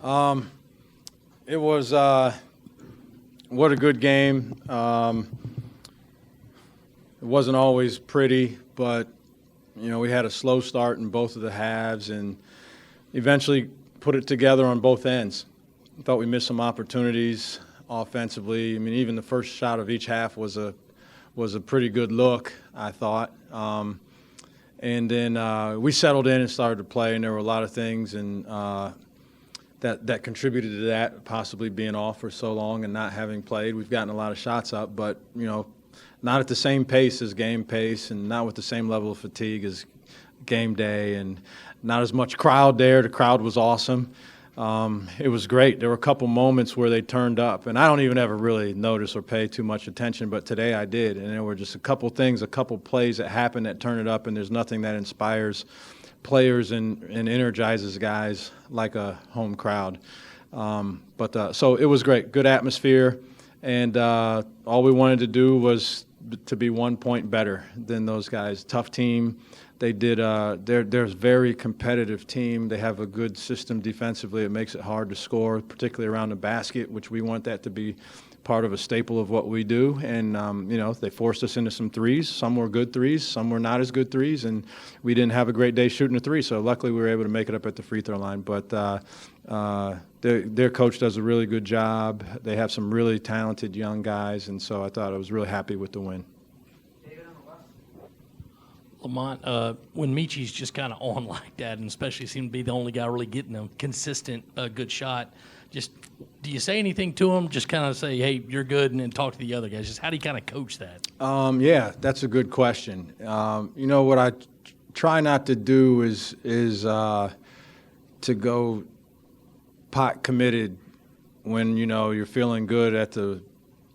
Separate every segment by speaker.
Speaker 1: It was what a good game. It wasn't always pretty, but we had a slow start in both of the halves and eventually put it together on both ends. I thought we missed some opportunities offensively. I mean, even the first shot of each half was a pretty good look, I thought. And then we settled in and started to play, and there were a lot of things and that contributed to that, possibly being off for so long and not having played. We've gotten a lot of shots up, but, not at the same pace as game pace and not with the same level of fatigue as game day and not as much crowd there. The crowd was awesome. It was great. There were a couple moments where they turned up, and I don't even ever really notice or pay too much attention, but today I did, and there were just a couple things, a couple plays that happened that turned it up, and there's nothing that inspires players and energizes guys like a home crowd. So it was great, good atmosphere, and all we wanted to do was to be 1 point better than those guys. Tough team. They did. They're a very competitive team. They have a good system defensively. It makes it hard to score, particularly around the basket, which we want that to be part of a staple of what we do. And they forced us into some threes. Some were good threes. Some were not as good threes. And we didn't have a great day shooting a three. So luckily we were able to make it up at the free throw line. But their coach does a really good job. They have some really talented young guys. And so I thought I was really happy with the win.
Speaker 2: Lamont, when Meikle's just kind of on like that, and especially seemed to be the only guy really getting a consistent good shot, just do you say anything to him? Just kind of say, hey, you're good, and then talk to the other guys. Just how do you kind of coach that?
Speaker 1: Yeah, that's a good question. What I try not to do is to go pot committed when, you're feeling good at the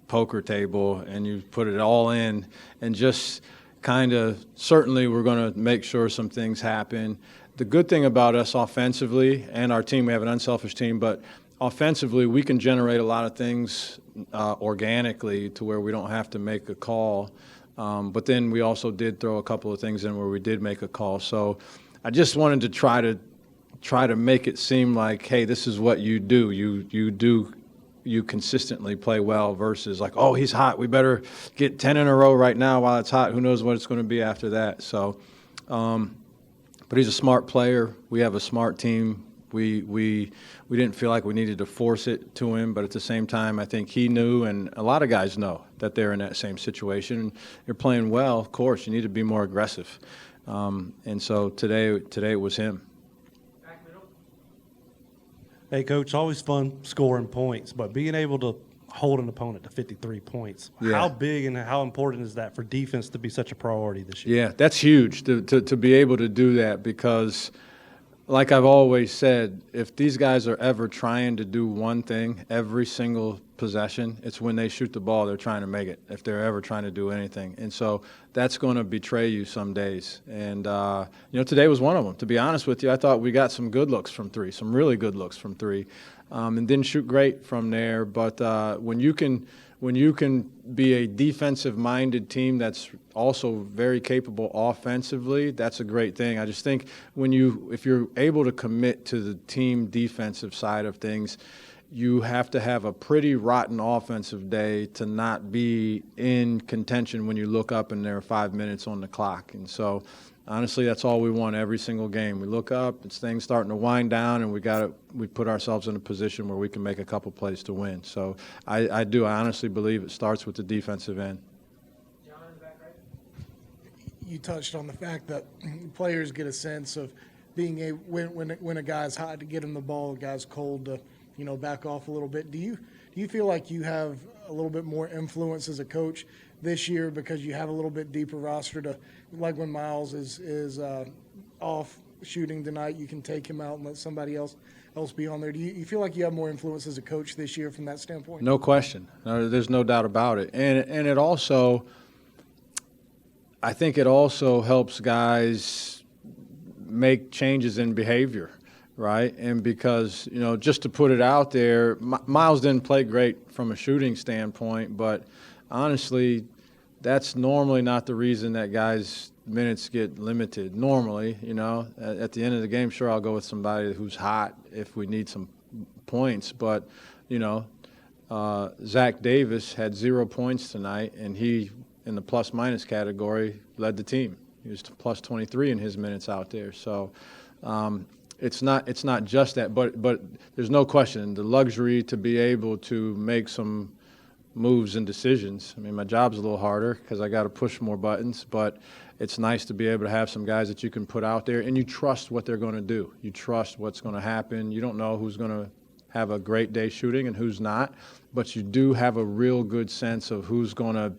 Speaker 1: poker table and you put it all in and just – kind of certainly we're going to make sure some things happen. The good thing about us offensively and our team, we have an unselfish team, but offensively we can generate a lot of things organically to where we don't have to make a call. But then we also did throw a couple of things in where we did make a call. So I just wanted to try to make it seem like, hey, this is what you do. You consistently play well versus like, oh, he's hot. We better get 10 in a row right now while it's hot. Who knows what it's going to be after that. So, but he's a smart player. We have a smart team. We didn't feel like we needed to force it to him, but at the same time, I think he knew, and a lot of guys know that they're in that same situation. You're playing well, of course. You need to be more aggressive. And so today it was him.
Speaker 3: Hey, Coach, always fun scoring points, but being able to hold an opponent to 53 points, how big and how important is that for defense to be such a priority this year?
Speaker 1: Yeah, that's huge to be able to do that because, like I've always said, if these guys are ever trying to do one thing every single possession, it's when they shoot the ball they're trying to make it, if they're ever trying to do anything. And so that's going to betray you some days. And, today was one of them. To be honest with you, I thought we got some good looks from three, some really good looks from three, and didn't shoot great from there. But when you can be a defensive-minded team that's also very capable offensively, that's a great thing. I just think if you're able to commit to the team defensive side of things, you have to have a pretty rotten offensive day to not be in contention when you look up and there are 5 minutes on the clock. And so, honestly, that's all we want every single game. We look up, it's things starting to wind down, and we put ourselves in a position where we can make a couple plays to win. So I honestly believe it starts with the defensive end.
Speaker 4: John, in the back right. You touched on the fact that players get a sense of being when a guy's hot to get him the ball, a guy's cold to back off a little bit. Do you feel like you have a little bit more influence as a coach this year because you have a little bit deeper roster to, like when Miles is off shooting tonight, you can take him out and let somebody else be on there. Do you feel like you have more influence as a coach this year from that standpoint?
Speaker 1: No question. No, there's no doubt about it. And it also, I think it also helps guys make changes in behavior. Right, and because, just to put it out there, Miles didn't play great from a shooting standpoint, but honestly, that's normally not the reason that guys' minutes get limited. Normally, at the end of the game, sure, I'll go with somebody who's hot if we need some points, but, Zach Davis had 0 points tonight, and he, in the plus-minus category, led the team. He was plus 23 in his minutes out there. So it's not just that, but there's no question the luxury to be able to make some moves and decisions. I mean, my job's a little harder because I got to push more buttons, but it's nice to be able to have some guys that you can put out there, and you trust what they're going to do. You trust what's going to happen. You don't know who's going to have a great day shooting and who's not, but you do have a real good sense of who's going to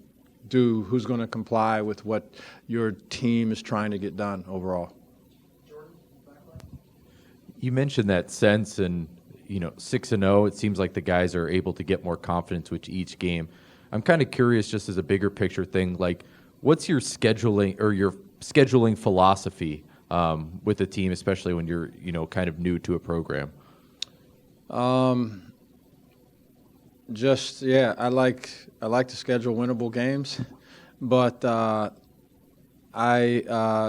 Speaker 1: comply with what your team is trying to get done overall.
Speaker 5: You mentioned that sense, and 6-0, it seems like the guys are able to get more confidence with each game. I'm kind of curious, just as a bigger picture thing, like what's your scheduling philosophy with the team, especially when you're kind of new to a program?
Speaker 1: I like to schedule winnable games, but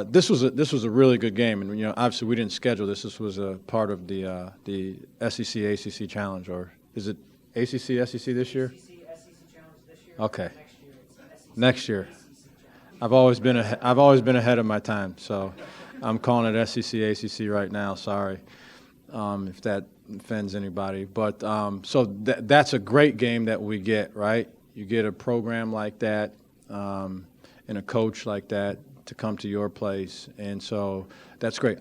Speaker 1: this was a really good game, and obviously we didn't schedule this. This was a part of the SEC ACC Challenge, or is it ACC SEC this year?
Speaker 6: SEC Challenge this year.
Speaker 1: Okay.
Speaker 6: Next year, it's SEC
Speaker 1: I've always been ahead of my time, so I'm calling it SEC ACC right now. Sorry, if that offends anybody, but so that's a great game that we get, right? You get a program like that and a coach like that to come to your place, and so that's great.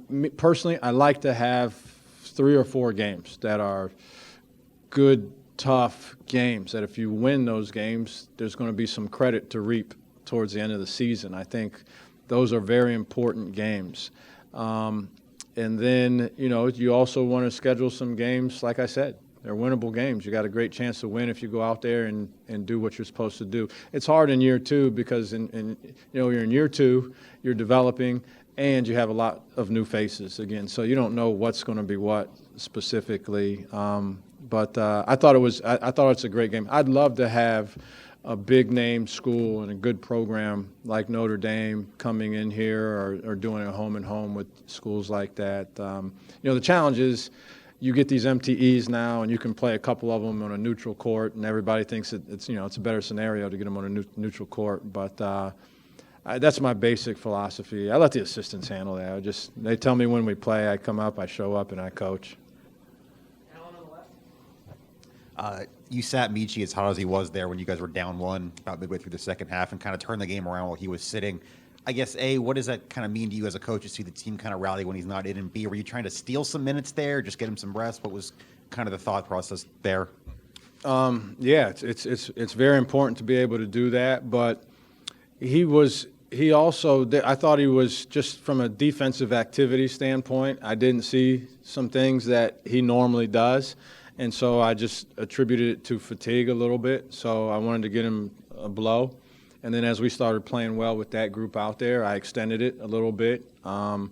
Speaker 1: Me personally, I like to have 3 or 4 games that are good, tough games, that if you win those games, there's going to be some credit to reap towards the end of the season. I think those are very important games. And then, you also want to schedule some games, like I said, they're winnable games. You got a great chance to win if you go out there and do what you're supposed to do. It's hard in year 2 because you're in year 2, you're developing, and you have a lot of new faces again. So you don't know what's going to be what specifically. But I thought it's a great game. I'd love to have a big name school and a good program like Notre Dame coming in here or doing a home and home with schools like that. The challenge is you get these MTEs now, and you can play a couple of them on a neutral court, and everybody thinks it's a better scenario to get them on a neutral court. But that's my basic philosophy. I let the assistants handle that. They tell me when we play. I come up, I show up, and I coach.
Speaker 7: You sat Meikle as hot as he was there when you guys were down 1 about midway through the second half and kind of turned the game around while he was sitting. I guess, A, what does that kind of mean to you as a coach to see the team kind of rally when he's not in? And B, were you trying to steal some minutes there, just get him some rest? What was kind of the thought process there?
Speaker 1: Yeah, it's very important to be able to do that, but I thought he was, just from a defensive activity standpoint, I didn't see some things that he normally does. And so I just attributed it to fatigue a little bit. So I wanted to get him a blow. And then as we started playing well with that group out there, I extended it a little bit. And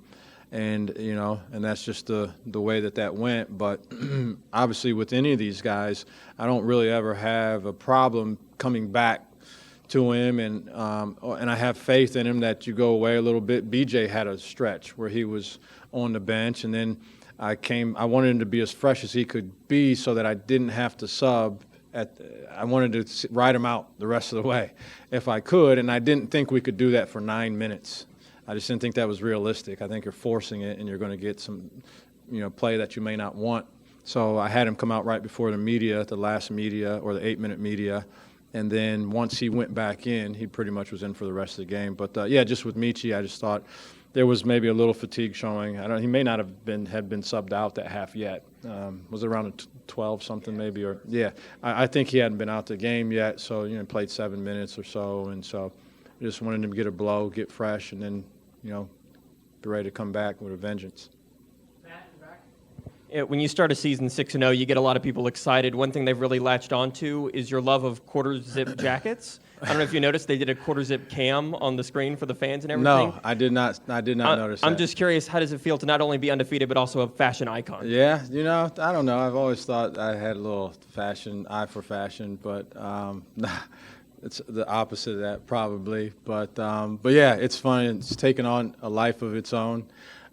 Speaker 1: that's just the way that went. But obviously with any of these guys, I don't really ever have a problem coming back to him. And I have faith in him that you go away a little bit. BJ had a stretch where he was on the bench, and then I wanted him to be as fresh as he could be so that I didn't have to sub. I wanted to ride him out the rest of the way if I could, and I didn't think we could do that for 9 minutes. I just didn't think that was realistic. I think you're forcing it, and you're going to get some play that you may not want. So I had him come out right before the last media, or the 8-minute media, and then once he went back in, he pretty much was in for the rest of the game. But, just with Meikle, I just thought – there was maybe a little fatigue showing. He may not have been subbed out that half yet. Was it around 12 something maybe? Or I think he hadn't been out the game yet. So played 7 minutes or so, and so I just wanted him to get a blow, get fresh, and then be ready to come back with a vengeance.
Speaker 8: When you start a season 6-0, you get a lot of people excited. One thing they've really latched onto is your love of quarter zip jackets. I don't know if you noticed they did a quarter zip cam on the screen for the fans and everything.
Speaker 1: No, I did not notice that.
Speaker 8: I'm just curious, how does it feel to not only be undefeated but also a fashion icon?
Speaker 1: Yeah, I don't know. I've always thought I had a little eye for fashion, but it's the opposite of that probably. But yeah, it's fun. It's taken on a life of its own.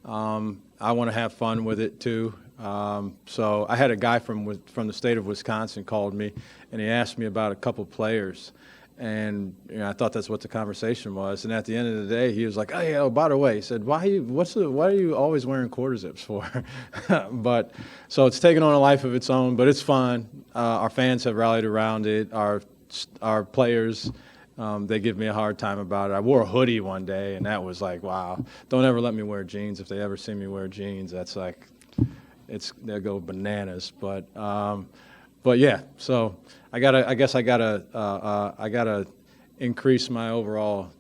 Speaker 1: I want to have fun with it too. So I had a guy from the state of Wisconsin called me, and he asked me about a couple players. And I thought that's what the conversation was. And at the end of the day, he was like, "Oh, by the way," he said, "Why are you always wearing quarter zips for?" But so it's taken on a life of its own. But it's fun. Our fans have rallied around it. Our players, they give me a hard time about it. I wore a hoodie one day, and that was like, wow. Don't ever let me wear jeans. If they ever see me wear jeans, that's like, they'll go bananas. But yeah, so I gotta increase my overall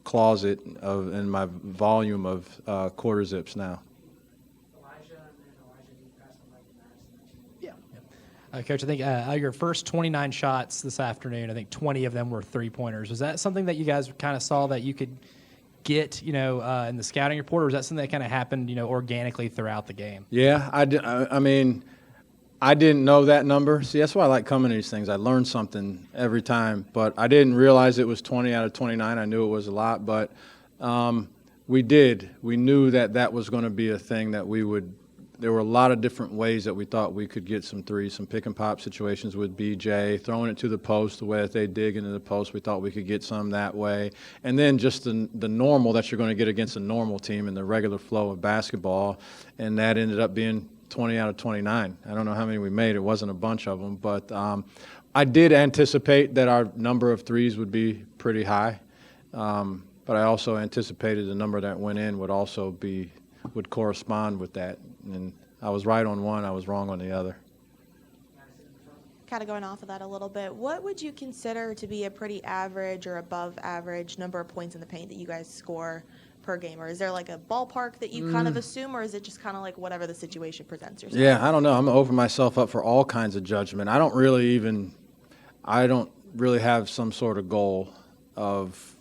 Speaker 1: closet and my volume of quarter zips now.
Speaker 6: Elijah and then Elijah, do you pass the mic to Madison?
Speaker 9: Yeah. Coach, I think your first 29 shots this afternoon, I think 20 of them were three-pointers. Was that something that you guys kind of saw that you could get, in the scouting report, or was that something that kind of happened, organically throughout the game?
Speaker 1: Yeah, I mean, I didn't know that number. See, that's why I like coming to these things. I learn something every time, but I didn't realize it was 20 out of 29. I knew it was a lot, but we knew that was going to be a thing that we would. There were a lot of different ways that we thought we could get some threes, some pick and pop situations with BJ, throwing it to the post the way that they dig into the post. We thought we could get some that way. And then just the normal that you're going to get against a normal team in the regular flow of basketball. And that ended up being 20 out of 29. I don't know how many we made. It wasn't a bunch of them. But I did anticipate that our number of threes would be pretty high. But I also anticipated the number that went in would correspond with that. And I was right on one, I was wrong on the other.
Speaker 10: Kind of going off of that a little bit, what would you consider to be a pretty average or above average number of points in the paint that you guys score per game? Or is there like a ballpark that you kind of assume, or is it just kind of like whatever the situation presents yourself?
Speaker 1: Yeah, I don't know. I'm going to open myself up for all kinds of judgment. I don't really have some sort of goal of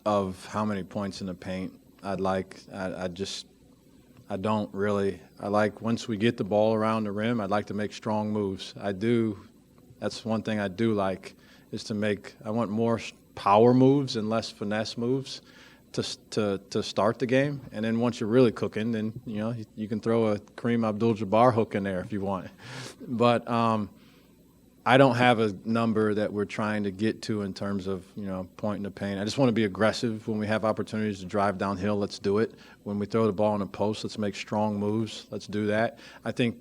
Speaker 1: how many points in the paint I'd like. I don't really. I like, once we get the ball around the rim, I'd like to make strong moves. I do. That's one thing I do like, is I want more power moves and less finesse moves to start the game. And then once you're really cooking, then, you can throw a Kareem Abdul-Jabbar hook in there if you want. But I don't have a number that we're trying to get to in terms of, point in the paint. I just want to be aggressive. When we have opportunities to drive downhill, let's do it. When we throw the ball in the post, let's make strong moves. Let's do that. I think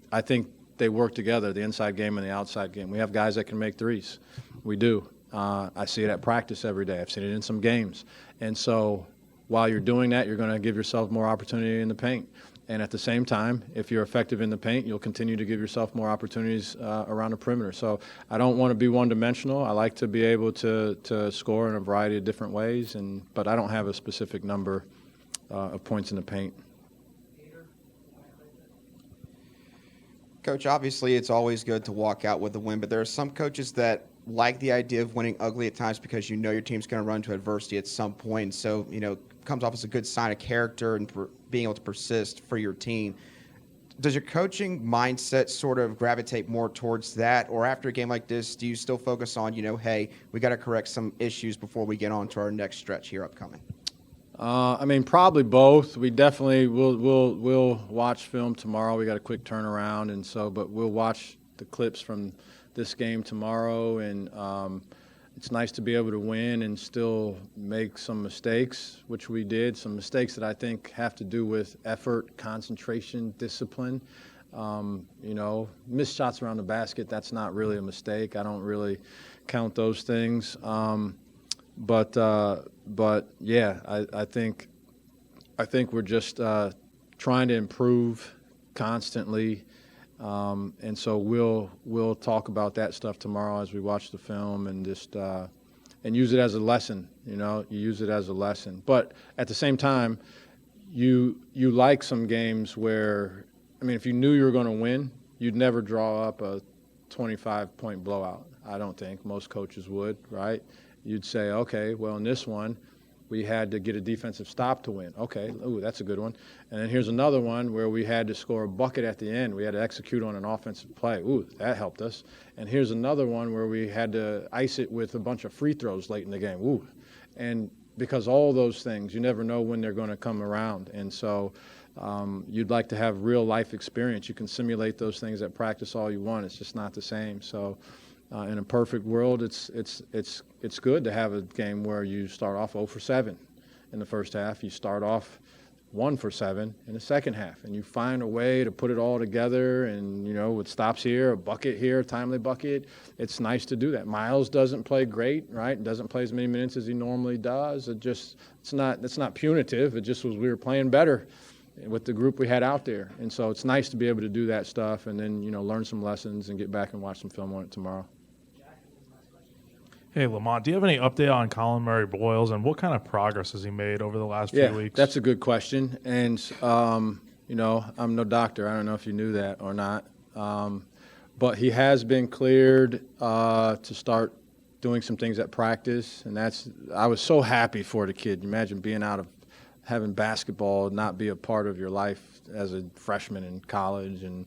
Speaker 1: they work together, the inside game and the outside game. We have guys that can make threes. We do. I see it at practice every day. I've seen it in some games. And so while you're doing that, you're going to give yourself more opportunity in the paint. And at the same time, if you're effective in the paint, you'll continue to give yourself more opportunities around the perimeter. So I don't want to be one-dimensional. I like to be able to score in a variety of different ways, but I don't have a specific number of points in the paint.
Speaker 11: Coach, obviously it's always good to walk out with a win, but there are some coaches that like the idea of winning ugly at times because your team's going to run into adversity at some point. So, comes off as a good sign of character and being able to persist for your team. Does your coaching mindset sort of gravitate more towards that? Or after a game like this, do you still focus on, hey, we got to correct some issues before we get on to our next stretch here upcoming?
Speaker 1: Probably both. We definitely we'll watch film tomorrow. We got a quick turnaround, but we'll watch the clips from this game tomorrow, and it's nice to be able to win and still make some mistakes, which we did. Some mistakes that I think have to do with effort, concentration, discipline. Missed shots around the basket, that's not really a mistake. I don't really count those things. But yeah, I think we're just trying to improve constantly. And so we'll talk about that stuff tomorrow as we watch the film, and just and use it as a lesson. You use it as a lesson. But at the same time, you like some games where, if you knew you were going to win, you'd never draw up a 25-point blowout. I don't think most coaches would, right? You'd say, okay, well, in this one, we had to get a defensive stop to win. Okay, ooh, that's a good one. And then here's another one where we had to score a bucket at the end. We had to execute on an offensive play. Ooh, that helped us. And here's another one where we had to ice it with a bunch of free throws late in the game. Ooh. And because all those things, you never know when they're going to come around. And so you'd like to have real life experience. You can simulate those things at practice all you want. It's just not the same. So in a perfect world, it's good to have a game where you start off 0 for 7 in the first half. You start off 1 for 7 in the second half, and you find a way to put it all together. And with stops here, a bucket here, a timely bucket, it's nice to do that. Miles doesn't play great, right? Doesn't play as many minutes as he normally does. It's not punitive. It just was we were playing better with the group we had out there, and so it's nice to be able to do that stuff, and then learn some lessons and get back and watch some film on it tomorrow.
Speaker 12: Hey, Lamont, do you have any update on Colin Murray Boyles, and what kind of progress has he made over the last few weeks?
Speaker 1: That's a good question. And, I'm no doctor. I don't know if you knew that or not. But he has been cleared to start doing some things at practice. And I was so happy for the kid. Imagine being out of having basketball not be a part of your life as a freshman in college, and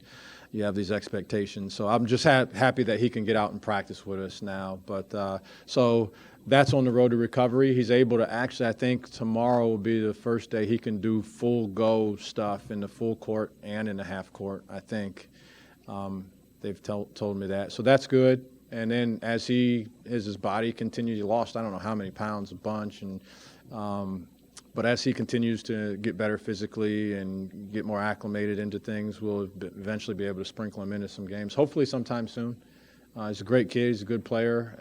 Speaker 1: you have these expectations. So I'm just happy that he can get out and practice with us now. But so that's on the road to recovery. He's able to actually, I think tomorrow will be the first day he can do full go stuff in the full court and in the half court, I think. They've told me that. So that's good. And then as his body continues, he lost I don't know how many pounds, a bunch, and but as he continues to get better physically and get more acclimated into things, we'll eventually be able to sprinkle him into some games, hopefully sometime soon. He's a great kid. He's a good player.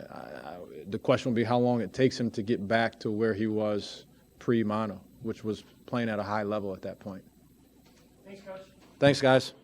Speaker 1: The question will be how long it takes him to get back to where he was pre-mono, which was playing at a high level at that point.
Speaker 6: Thanks, Coach.
Speaker 1: Thanks, guys.